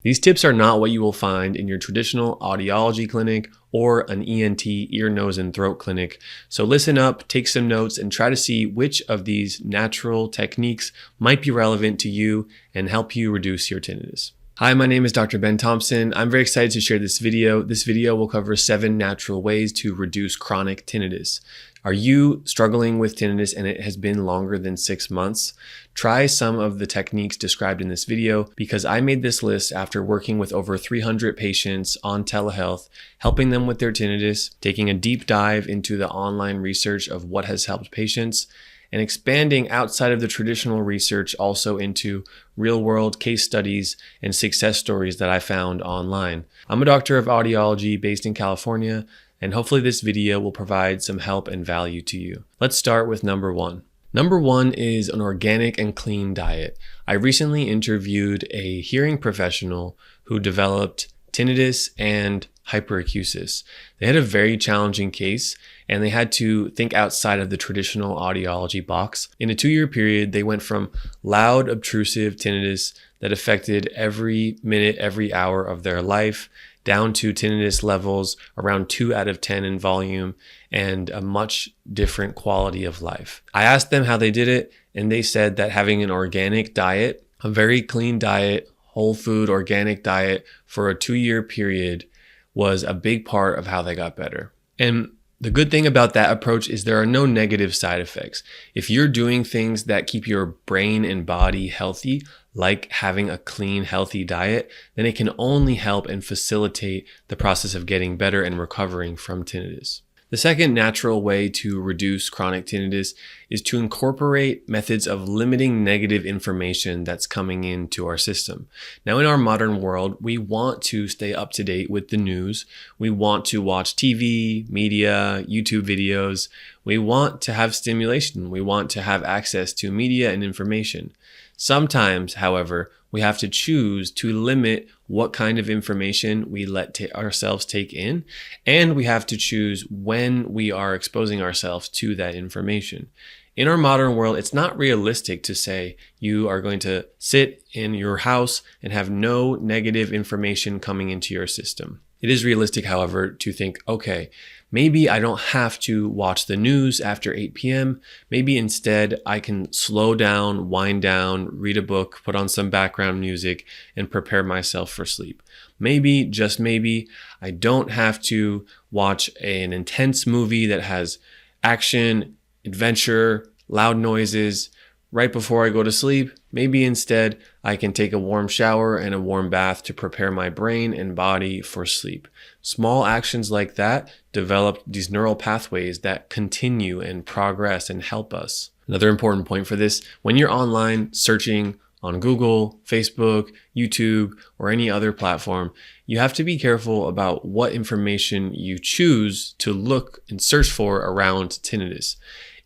These tips are not what you will find in your traditional audiology clinic or an ENT, ear, nose, and throat clinic. So listen up, take some notes, and try to see which of these natural techniques might be relevant to you and help you reduce your tinnitus. Hi, my name is Dr. Ben Thompson. I'm very excited to share this video. This video will cover 7 natural ways to reduce chronic tinnitus. Are you struggling with tinnitus and it has been longer than 6 months? Try some of the techniques described in this video because I made this list after working with over 300 patients on telehealth, helping them with their tinnitus, taking a deep dive into the online research of what has helped patients, and expanding outside of the traditional research also into real-world case studies and success stories that I found online. I'm a doctor of audiology based in California, and hopefully this video will provide some help and value to you. Let's start with number 1. Number 1 is an organic and clean diet. I recently interviewed a hearing professional who developed tinnitus and hyperacusis. They had a very challenging case and they had to think outside of the traditional audiology box. In a 2-year period, they went from loud, obtrusive tinnitus that affected every minute, every hour of their life, down to tinnitus levels around 2 out of 10 in volume and a much different quality of life. I asked them how they did it, and they said that having an organic diet, a very clean diet, whole food, organic diet for a 2-year period was a big part of how they got better. And the good thing about that approach is there are no negative side effects. If you're doing things that keep your brain and body healthy, like having a clean, healthy diet, then it can only help and facilitate the process of getting better and recovering from tinnitus. The second natural way to reduce chronic tinnitus is to incorporate methods of limiting negative information that's coming into our system. Now, in our modern world, we want to stay up to date with the news. We want to watch TV, media, YouTube videos. We want to have stimulation. We want to have access to media and information. Sometimes, however, we have to choose to limit what kind of information we let ourselves take in, and we have to choose when we are exposing ourselves to that information. In our modern world, it's not realistic to say you are going to sit in your house and have no negative information coming into your system. It is realistic, however, to think, okay, maybe I don't have to watch the news after 8 p.m. Maybe instead I can slow down, wind down, read a book, put on some background music, and prepare myself for sleep. Maybe, just maybe, I don't have to watch an intense movie that has action, adventure, loud noises right before I go to sleep. Maybe instead I can take a warm shower and a warm bath to prepare my brain and body for sleep. Small actions like that develop these neural pathways that continue and progress and help us. Another important point for this, when you're online searching on Google, Facebook, YouTube, or any other platform, you have to be careful about what information you choose to look and search for around tinnitus.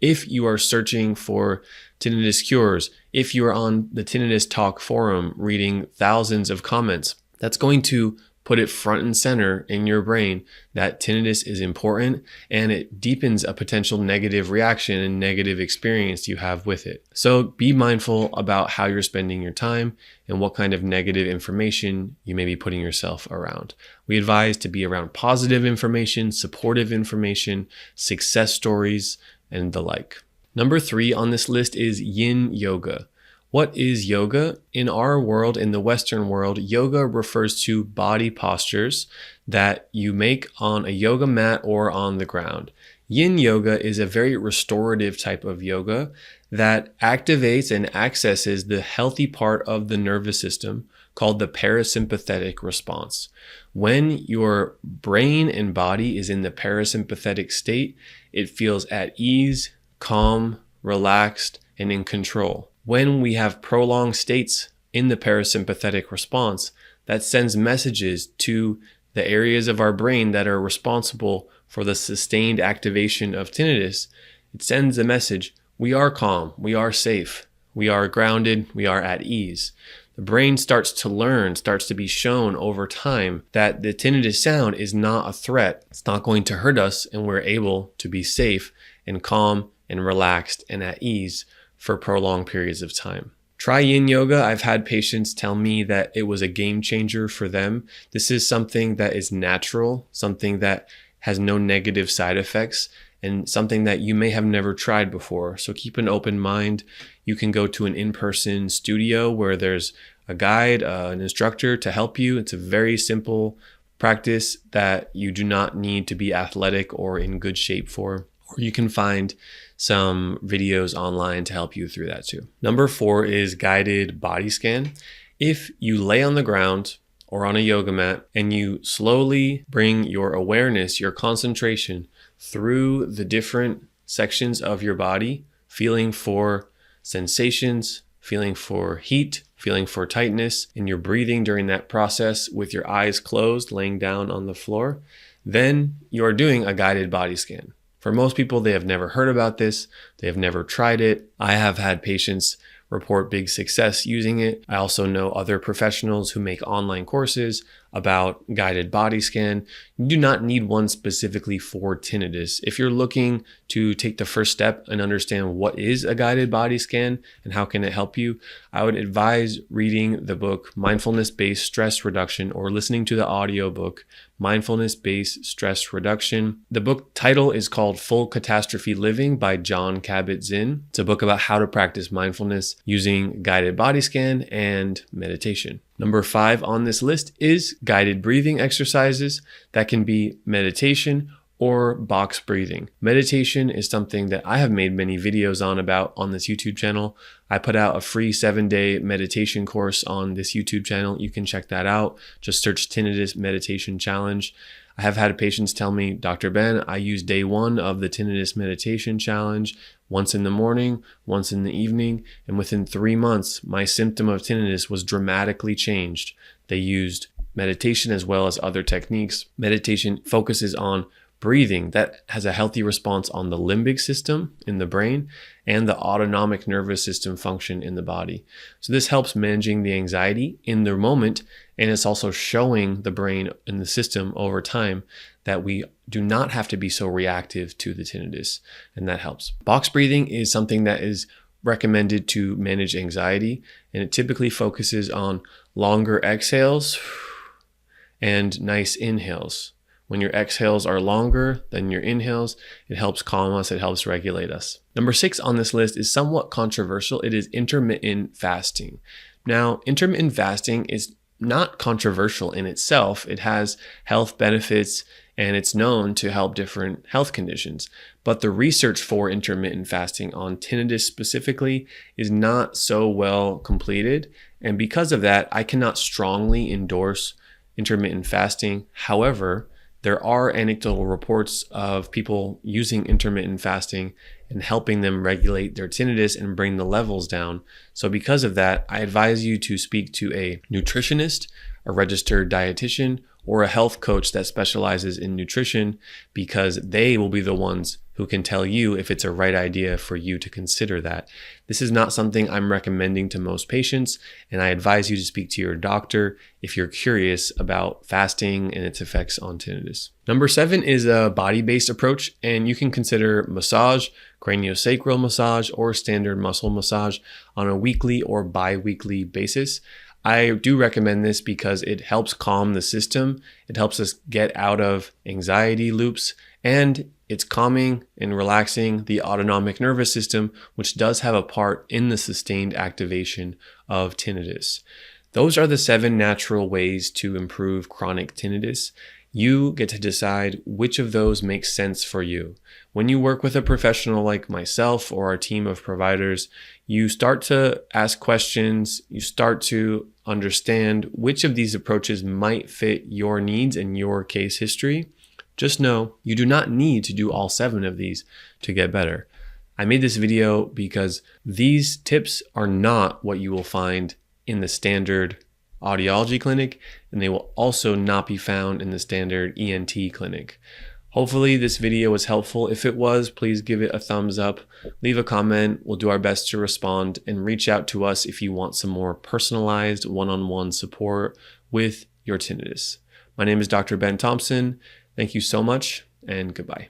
If you are searching for tinnitus cures, if you are on the Tinnitus Talk forum reading thousands of comments, that's going to put it front and center in your brain that tinnitus is important, and it deepens a potential negative reaction and negative experience you have with it. So be mindful about how you're spending your time and what kind of negative information you may be putting yourself around. We advise to be around positive information, supportive information, success stories, and the like. Number 3 on this list is yin yoga. What is yoga? In our world, in the Western world, yoga refers to body postures that you make on a yoga mat or on the ground. Yin yoga is a very restorative type of yoga that activates and accesses the healthy part of the nervous system called the parasympathetic response. When your brain and body is in the parasympathetic state, it feels at ease, calm, relaxed, and in control. When we have prolonged states in the parasympathetic response, that sends messages to the areas of our brain that are responsible for the sustained activation of tinnitus. It sends a message, we are calm, we are safe, we are grounded, we are at ease. The brain starts to learn, starts to be shown over time that the tinnitus sound is not a threat. It's not going to hurt us, and we're able to be safe and calm and relaxed and at ease for prolonged periods of time. Try yin yoga. I've had patients tell me that it was a game changer for them. This is something that is natural, something that has no negative side effects, and something that you may have never tried before. So keep an open mind. You can go to an in-person studio where there's a guide, an instructor to help you. It's a very simple practice that you do not need to be athletic or in good shape for. Or you can find some videos online to help you through that too. Number 4 is guided body scan. If you lay on the ground or on a yoga mat and you slowly bring your awareness, your concentration through the different sections of your body, feeling for sensations, feeling for heat, feeling for tightness, and you're breathing during that process with your eyes closed, laying down on the floor, then you're doing a guided body scan. For most people, they have never heard about this. They have never tried it. I have had patients report big success using it. I also know other professionals who make online courses about guided body scan. You do not need one specifically for tinnitus. If you're looking to take the first step and understand what is a guided body scan and how can it help you, I would advise reading the book Mindfulness-Based Stress Reduction or listening to the audiobook Mindfulness-Based Stress Reduction. The book title is called Full Catastrophe Living by Jon Kabat-Zinn. It's a book about how to practice mindfulness using guided body scan and meditation. Number 5 on this list is guided breathing exercises. That can be meditation or box breathing. Meditation is something that I have made many videos on this YouTube channel. I put out a free 7-day meditation course on this YouTube channel. You can check that out. Just search Tinnitus Meditation Challenge. I have had patients tell me, Dr. Ben, I used day 1 of the Tinnitus Meditation Challenge once in the morning, once in the evening, and within 3 months, my symptom of tinnitus was dramatically changed. They used meditation as well as other techniques. Meditation focuses on breathing. That has a healthy response on the limbic system in the brain and the autonomic nervous system function in the body. So this helps managing the anxiety in the moment, and it's also showing the brain and the system over time that we do not have to be so reactive to the tinnitus, and that helps. Box breathing is something that is recommended to manage anxiety, and it typically focuses on longer exhales and nice inhales. When your exhales are longer than your inhales, it helps calm us, it helps regulate us. Number 6 on this list is somewhat controversial. It is intermittent fasting. Now, intermittent fasting is not controversial in itself. It has health benefits and it's known to help different health conditions. But the research for intermittent fasting on tinnitus specifically is not so well completed. And because of that, I cannot strongly endorse intermittent fasting. However, there are anecdotal reports of people using intermittent fasting and helping them regulate their tinnitus and bring the levels down. So because of that, I advise you to speak to a nutritionist, a registered dietitian, or a health coach that specializes in nutrition, because they will be the ones who can tell you if it's a right idea for you to consider that. This is not something I'm recommending to most patients, and I advise you to speak to your doctor if you're curious about fasting and its effects on tinnitus. Number 7 is a body-based approach, and you can consider massage, craniosacral massage, or standard muscle massage on a weekly or bi-weekly basis. I do recommend this because it helps calm the system. It helps us get out of anxiety loops, and it's calming and relaxing the autonomic nervous system, which does have a part in the sustained activation of tinnitus. Those are the 7 natural ways to improve chronic tinnitus. You get to decide which of those makes sense for you. When you work with a professional like myself or our team of providers, you start to ask questions, you start to understand which of these approaches might fit your needs and your case history. Just know you do not need to do all 7 of these to get better. I made this video because these tips are not what you will find in the standard audiology clinic, and they will also not be found in the standard ENT clinic. Hopefully this video was helpful. If it was, please give it a thumbs up, leave a comment. We'll do our best to respond, and reach out to us if you want some more personalized one-on-one support with your tinnitus. My name is Dr. Ben Thompson. Thank you so much, and goodbye.